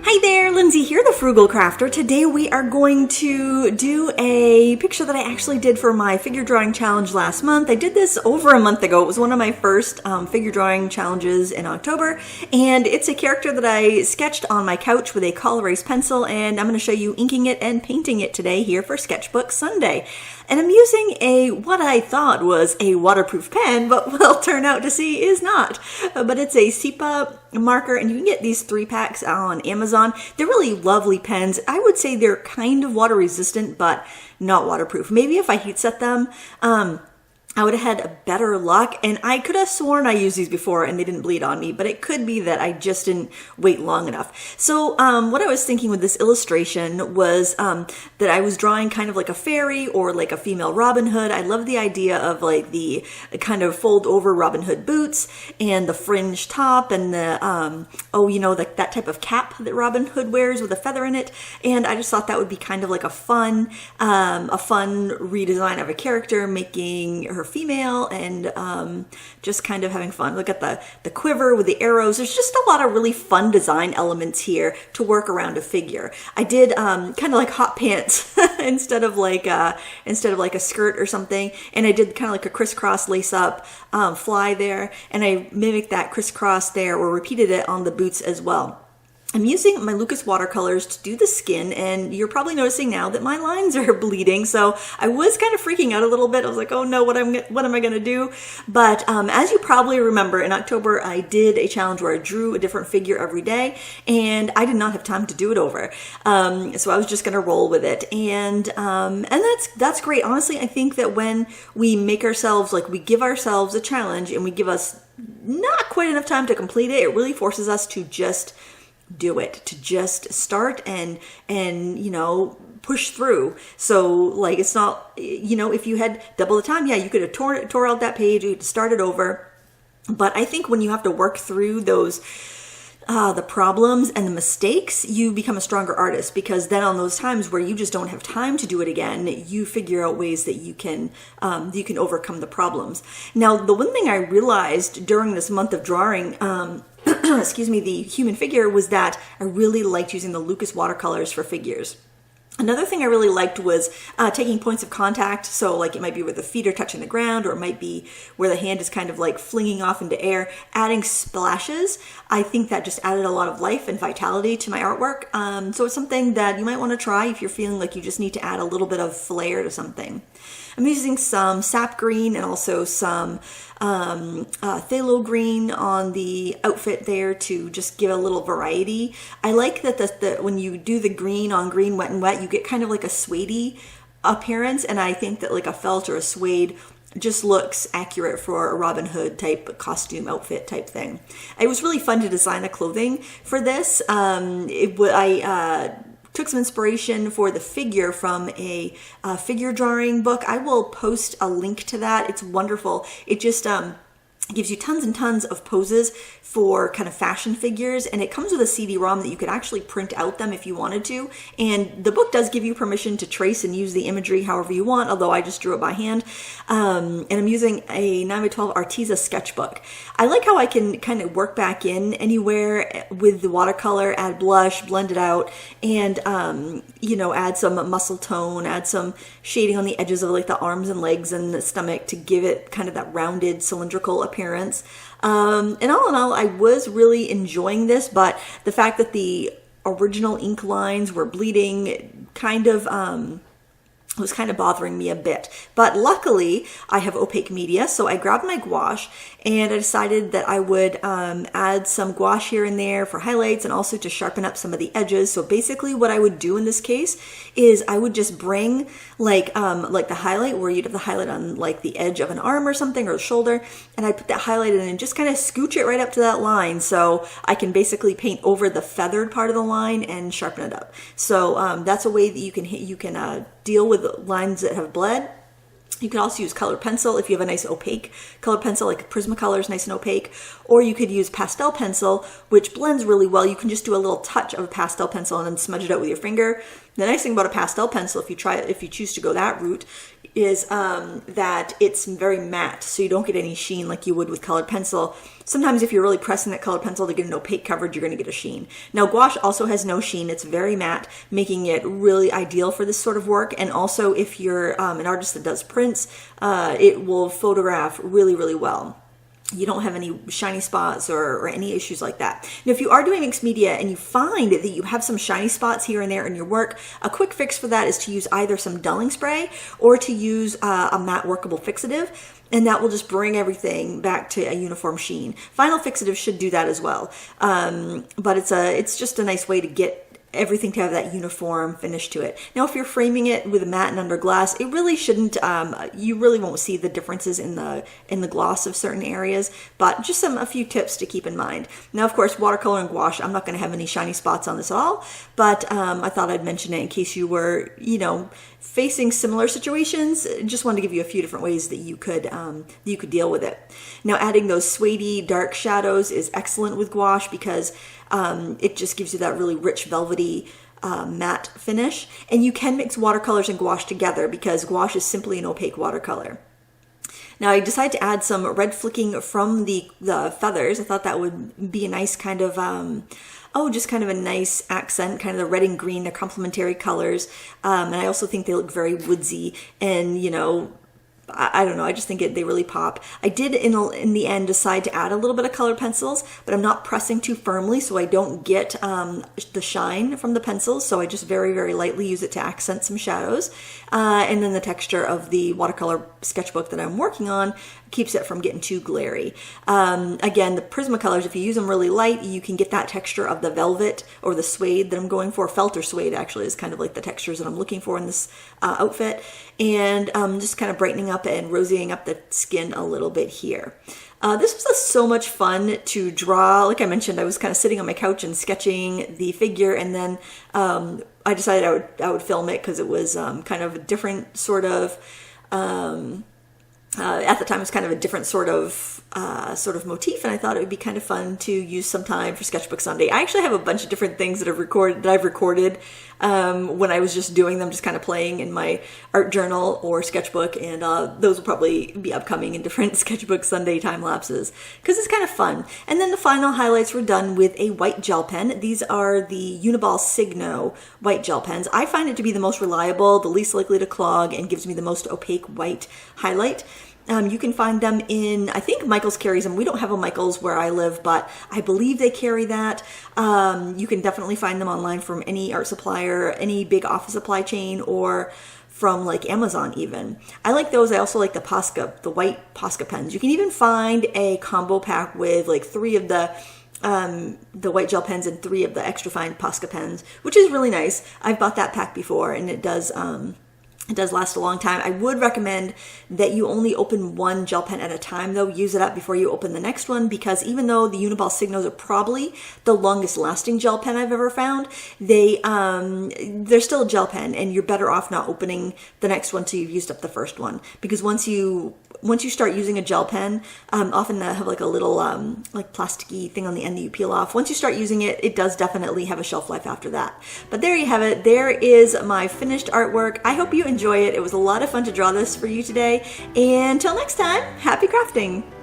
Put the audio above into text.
Hi there, Lindsay here, the Frugal Crafter. Today we are going to do a picture that I actually did for my figure drawing challenge last month. I did this over a month ago. It was one of my first figure drawing challenges in October, and it's a character that I sketched on my couch with a col erase pencil, and I'm going to show you inking it and painting it today here for Sketchbook Sunday. And I'm using what I thought was a waterproof pen, but will turn out to see is not. But it's a sepia marker, and you can get these 3-packs on Amazon. They're really lovely pens. I would say they're kind of water resistant, but not waterproof. Maybe if I heat set them, I would have had better luck, and I could have sworn I used these before and they didn't bleed on me, but it could be that I just didn't wait long enough. So what I was thinking with this illustration was that I was drawing kind of like a fairy or like a female Robin Hood. I love the idea of like the kind of fold over Robin Hood boots and the fringe top and the, that type of cap that Robin Hood wears with a feather in it. And I just thought that would be kind of like a fun redesign of a character, making her female and just kind of having fun. Look at the quiver with the arrows. There's just a lot of really fun design elements here to work around a figure. I did kind of like hot pants instead of like a skirt or something, and I did kind of like a crisscross lace up fly there, and I mimicked that crisscross there or repeated it on the boots as well. I'm using my Lucas watercolors to do the skin, and you're probably noticing now that my lines are bleeding, so I was kind of freaking out a little bit. I was like, oh no, what am I going to do? But as you probably remember, in October I did a challenge where I drew a different figure every day, and I did not have time to do it over. So I was just going to roll with it, and that's great. Honestly, I think that when we make ourselves, like we give ourselves a challenge and we give us not quite enough time to complete it, it really forces us to just do it, to just start and push through. So like, it's not, if you had double the time, yeah, you could have tore out that page, you could start it over. But I think when you have to work through those the problems and the mistakes, you become a stronger artist, because then on those times where you just don't have time to do it again, you figure out ways that you can overcome the problems. Now, the one thing I realized during this month of drawing excuse me, the human figure, was that I really liked using the Lucas watercolors for figures. Another thing I really liked was taking points of contact. So like it might be where the feet are touching the ground, or it might be where the hand is kind of like flinging off into air, adding splashes. I think that just added a lot of life and vitality to my artwork. So it's something that you might want to try if you're feeling like you just need to add a little bit of flair to something. I'm using some sap green and also some phthalo green on the outfit there to just give a little variety. I like that when you do the green on green, wet and wet, you get kind of like a suede-y appearance, and I think that like a felt or a suede just looks accurate for a Robin Hood type costume outfit type thing. It was really fun to design the clothing for this. I took some inspiration for the figure from a figure drawing book. I will post a link to that. It's wonderful. It just gives you tons and tons of poses for kind of fashion figures, and it comes with a CD-ROM that you could actually print out them if you wanted to, and the book does give you permission to trace and use the imagery however you want, although I just drew it by hand. And I'm using a 9x12 Arteza sketchbook. I like how I can kind of work back in anywhere with the watercolor, add blush, blend it out, and add some muscle tone, add some shading on the edges of like the arms and legs and the stomach to give it kind of that rounded cylindrical appearance. And all in all, I was really enjoying this, but the fact that the original ink lines were bleeding was kind of bothering me a bit. But luckily, I have opaque media, so I grabbed my gouache and I decided that I would add some gouache here and there for highlights and also to sharpen up some of the edges. So basically what I would do in this case is I would just bring like the highlight where you'd have the highlight on like the edge of an arm or something, or the shoulder, and I'd put that highlight in and just kind of scooch it right up to that line, so I can basically paint over the feathered part of the line and sharpen it up. So that's a way that you can deal with lines that have bled. You could also use colored pencil if you have a nice opaque colored pencil, like Prismacolor is nice and opaque, or you could use pastel pencil, which blends really well. You can just do a little touch of a pastel pencil and then smudge it out with your finger. The nice thing about a pastel pencil, if you choose to go that route, is that it's very matte, so you don't get any sheen like you would with colored pencil. Sometimes if you're really pressing that colored pencil to get an opaque coverage, you're going to get a sheen. Now gouache also has no sheen. It's very matte, making it really ideal for this sort of work. And also if you're an artist that does prints, it will photograph really, really well. You don't have any shiny spots or any issues like that. Now, if you are doing mixed media and you find that you have some shiny spots here and there in your work, a quick fix for that is to use either some dulling spray or to use a matte workable fixative, and that will just bring everything back to a uniform sheen. Final fixative should do that as well, but it's just a nice way to get everything to have that uniform finish to it. Now, if you're framing it with a matte and under glass, it really shouldn't, you really won't see the differences in the gloss of certain areas, but just a few tips to keep in mind. Now, of course, watercolor and gouache, I'm not going to have any shiny spots on this at all, but I thought I'd mention it in case you were, facing similar situations. Just wanted to give you a few different ways that you could deal with it. Now, adding those suede dark shadows is excellent with gouache because it just gives you that really rich velvety matte finish. And you can mix watercolors and gouache together because gouache is simply an opaque watercolor. Now I decided to add some red flicking from the feathers. I thought that would be a nice kind of, just kind of a nice accent, kind of the red and green, they're complementary colors. And I also think they look very woodsy and, I don't know, I just think they really pop. I did in the end decide to add a little bit of colored pencils, but I'm not pressing too firmly so I don't get the shine from the pencils. So I just very, very lightly use it to accent some shadows. And then the texture of the watercolor sketchbook that I'm working on keeps it from getting too glary. Again, the Prismacolors, if you use them really light, you can get that texture of the velvet or the suede that I'm going for. Felt or suede actually is kind of like the textures that I'm looking for in this outfit. And just kind of brightening up and rosying up the skin a little bit here. This was so much fun to draw. Like I mentioned, I was kind of sitting on my couch and sketching the figure, and then I decided I would film it because it was kind of a different sort of at the time it was kind of a different sort of motif, and I thought it would be kind of fun to use sometime for Sketchbook Sunday. I actually have a bunch of different things that I've recorded when I was just doing them, just kind of playing in my art journal or sketchbook, and those will probably be upcoming in different Sketchbook Sunday time lapses because it's kind of fun. And then the final highlights were done with a white gel pen. These are the Uniball Signo white gel pens. I find it to be the most reliable, the least likely to clog, and gives me the most opaque white highlight. You can find them in, I think Michaels carries them. We don't have a Michaels where I live, but I believe they carry that. You can definitely find them online from any art supplier, any big office supply chain, or from like Amazon even. I like those. I also like the Posca, the white Posca pens. You can even find a combo pack with like 3 of the white gel pens and 3 of the extra fine Posca pens, which is really nice. I've bought that pack before, and it does last a long time. I would recommend that you only open one gel pen at a time though. Use it up before you open the next one, because even though the Uniball Signos are probably the longest lasting gel pen I've ever found, they're still a gel pen, and you're better off not opening the next one till you've used up the first one. Because once you start using a gel pen, often they have like a little like plasticky thing on the end that you peel off. Once you start using it, it does definitely have a shelf life after that. But there you have it. There is my finished artwork. I hope you enjoy it. It was a lot of fun to draw this for you today. And until next time, happy crafting!